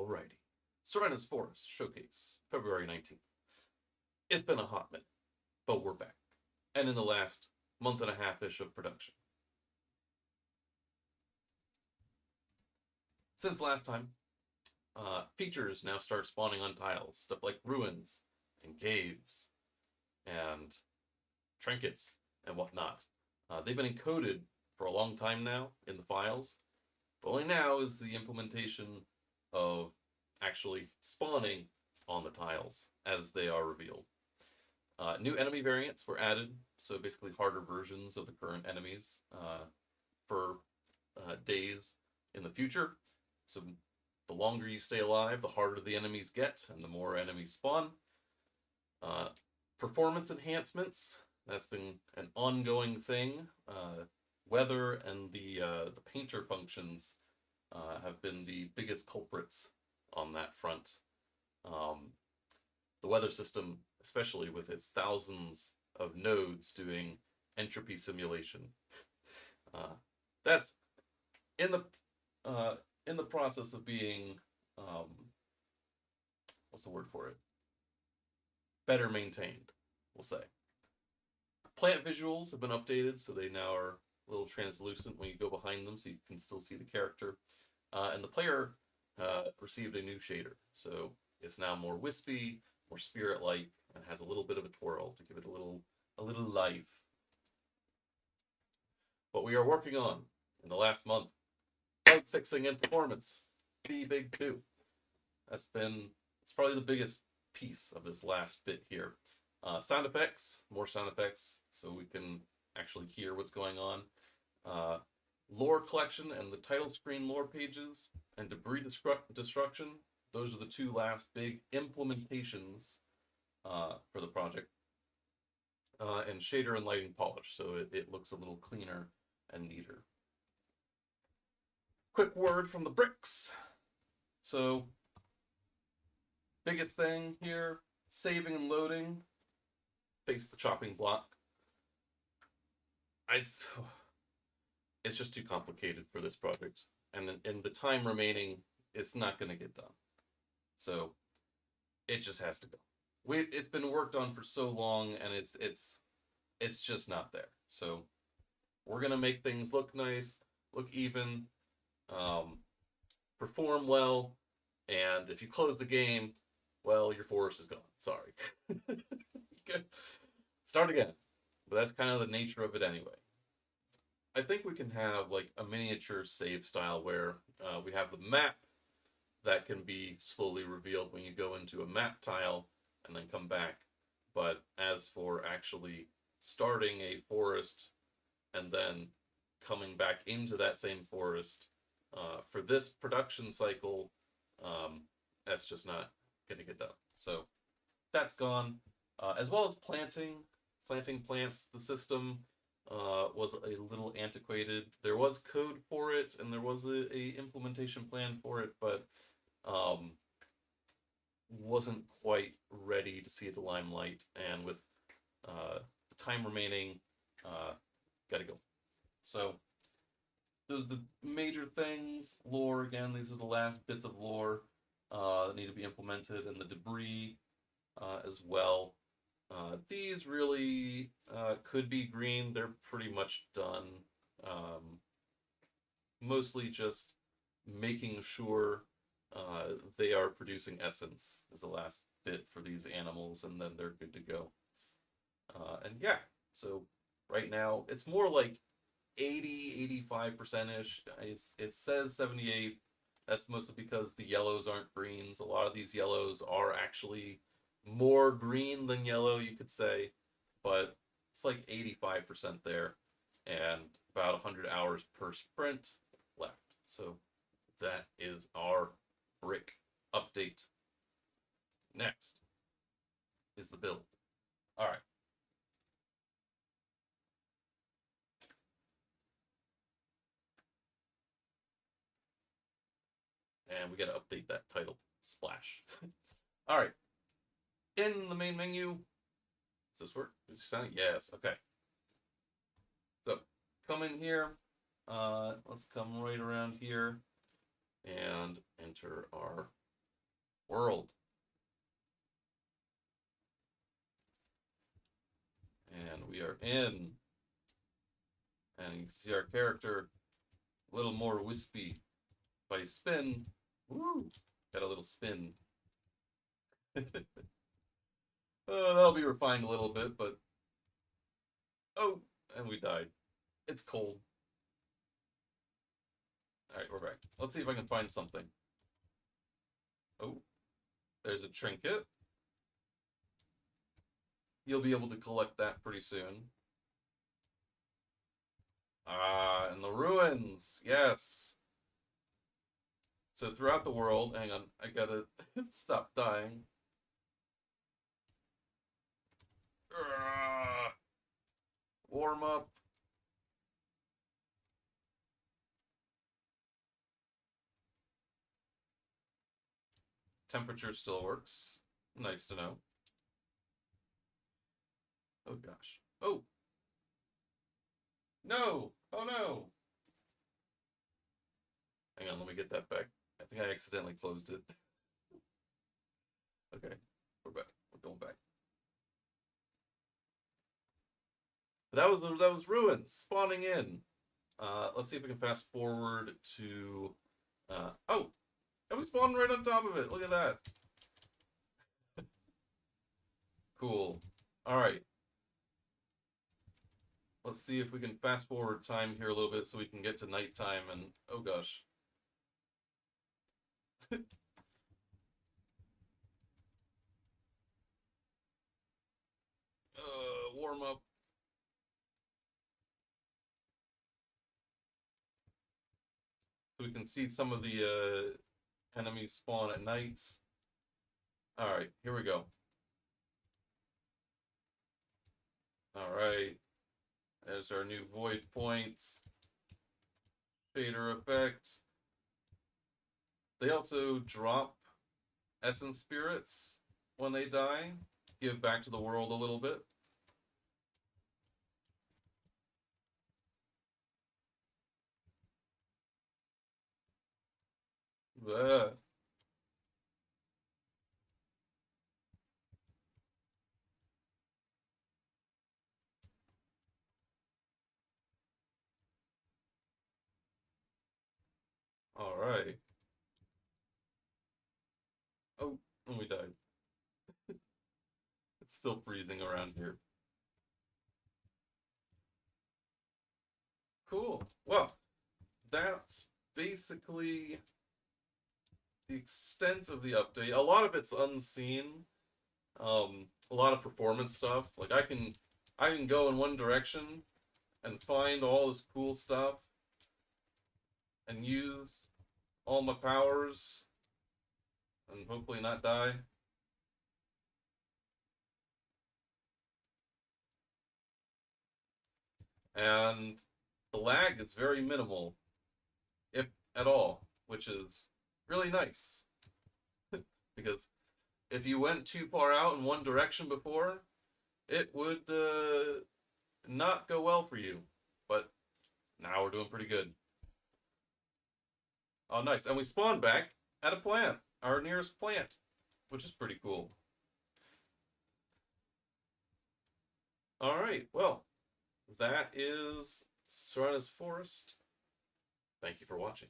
Alrighty. Syrenna's Forest Showcase, February 19th. It's been a hot minute, but we're back. And in the last month and a half-ish of production. Since last time, features now start spawning on tiles. Stuff like ruins and caves and trinkets and whatnot. They've been encoded for a long time now in the files, but only now is the implementation of actually spawning on the tiles as they are revealed. New enemy variants were added, so basically harder versions of the current enemies for days in the future. So the longer you stay alive, the harder the enemies get, and the more enemies spawn. Performance enhancements, that's been an ongoing thing. Weather and the painter functions have been the biggest culprits on that front. The weather system, especially with its thousands of nodes doing entropy simulation, that's in the process of being what's the word for it? Better maintained, we'll say. Plant visuals have been updated, so they now are a little translucent when you go behind them, so you can still see the character. And the player received a new shader, so it's now more wispy, more spirit-like, and has a little bit of a twirl to give it a little life. What we are working on in the last month: bug fixing and performance. The big two. It's probably the biggest piece of this last bit here. Sound effects, more sound effects, so we can actually hear what's going on. Lore collection and the title screen lore pages, and debris destruction. Those are the two last big implementations for the project. And shader and lighting polish, so it looks a little cleaner and neater. Quick word from the bricks. So, biggest thing here, saving and loading. Face the chopping block. It's just too complicated for this project, and in the time remaining, it's not going to get done. So it just has to go. It's been worked on for so long, and it's just not there. So we're gonna make things look nice, look even, perform well, and if you close the game, well, your forest is gone. Sorry. Start again. But that's kind of the nature of it anyway. I think we can have like a miniature save style where we have the map that can be slowly revealed when you go into a map tile and then come back. But as for actually starting a forest and then coming back into that same forest for this production cycle, that's just not going to get done. So that's gone. As well as planting plants. The system was a little antiquated. There was code for it, and there was a implementation plan for it, but wasn't quite ready to see the limelight. And with the time remaining, gotta go. So those are the major things. Lore, again, these are the last bits of lore that need to be implemented, and the debris as well. These really could be green. They're pretty much done. Mostly just making sure they are producing essence is the last bit for these animals, and then they're good to go. And yeah, so right now it's more like 85%-ish. It says 78. That's mostly because the yellows aren't greens. A lot of these yellows are actually more green than yellow, you could say, but it's like 85% there, and about 100 hours per sprint left. So that is our brick update. Next is the build. All right. And we got to update that title. Splash. All right. In the main menu, does this work? Does it sound? Yes. Okay. So come in here. Let's come right around here and enter our World. And we are in. And you can see our character a little more wispy. If I spin, woo, got a little spin. That'll be refined a little bit, but oh, and we died. It's cold. All right, we're back. Let's see if I can find something. Oh, there's a trinket. You'll be able to collect that pretty soon. Ah, and the ruins. Yes. So throughout the world, hang on, I gotta stop dying. Warm up. Temperature still works. Nice to know. Oh gosh. Oh. No. Oh no. Hang on, let me get that back. I think I accidentally closed it. Okay. We're back. We're going back. That was ruins spawning in. Let's see if we can fast forward to oh, and we spawned right on top of it. Look at that. Cool. All right. Let's see if we can fast forward time here a little bit so we can get to nighttime and oh gosh. Warm up. So we can see some of the enemies spawn at night. All right, here we go. All right, there's our new void points. Shader effect. They also drop essence spirits when they die. Give back to the world a little bit. Bleh. All right. Oh, and we died. It's still freezing around here. Cool. Well, that's basically the extent of the update. A lot of it's unseen. A lot of performance stuff. Like I can go in one direction and find all this cool stuff and use all my powers and hopefully not die. And the lag is very minimal, if at all, which is really nice. Because if you went too far out in one direction before, it would not go well for you. But now we're doing pretty good. Oh, nice. And we spawned back at a plant, our nearest plant, which is pretty cool. All right. Well, that is Syrenna's Forest. Thank you for watching.